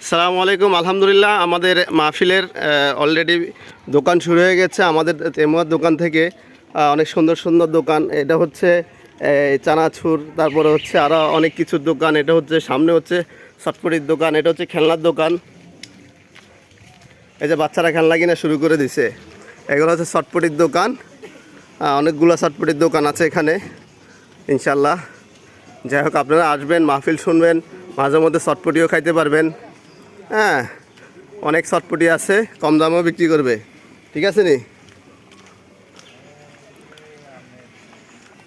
আসসালামু আলাইকুম। আলহামদুলিল্লাহ আমাদের মাহফিলের অলরেডি দোকান শুরু হয়ে গেছে। আমাদের তেমুয়ার দোকান থেকে অনেক সুন্দর সুন্দর দোকান। এটা হচ্ছে চানাচুর, তারপরে হচ্ছে আরও অনেক কিছুর দোকান। এটা হচ্ছে সামনে হচ্ছে চটপটির দোকান, এটা হচ্ছে খেলনার দোকান। এই যে বাচ্চারা খেলনা কিনা শুরু করে দিছে। এগুলো হচ্ছে চটপটির দোকান। অনেকগুলো চটপটির দোকান আছে এখানে ইনশাল্লাহ। যাই হোক, আপনারা আসবেন, মাহফিল শুনবেন, মাঝে মধ্যে চটপটিও খাইতে পারবেন। হ্যাঁ, অনেক চটপটি আছে, কম দামেও বিক্রি করবে। ঠিক আছে নি?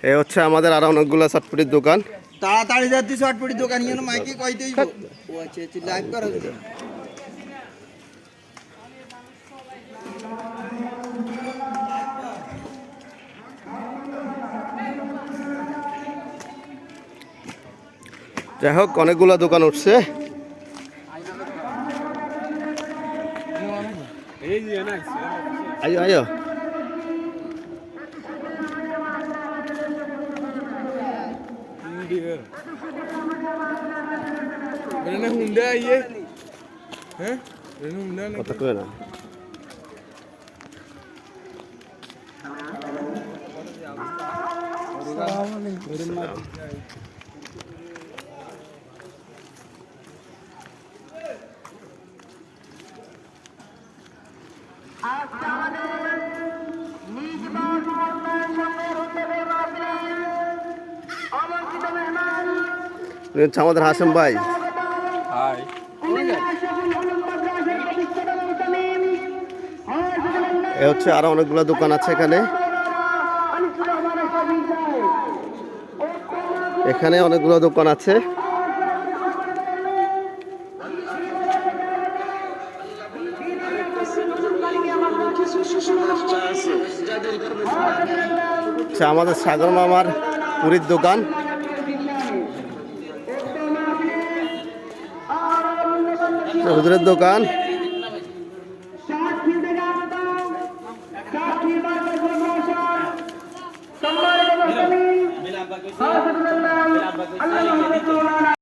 এ হচ্ছে আমাদের আরো অনেকগুলো চটপটির দোকান। তাড়াতাড়ি যাচ্ছি চটপটির দোকান নিয়ে মাইকে কইতেই ও আচ্ছা লাইভ করা যাবে। যাই হোক, অনেকগুলো দোকান উঠছে। আইও আইও। কথা কয় না। আমাদের হাসেম ভাই। এ হচ্ছে আরো অনেকগুলো দোকান আছে এখানে। এখানে অনেকগুলো দোকান আছে। আমাদের সাগর মামার পুরীর দোকান। হুজুরের দোকান।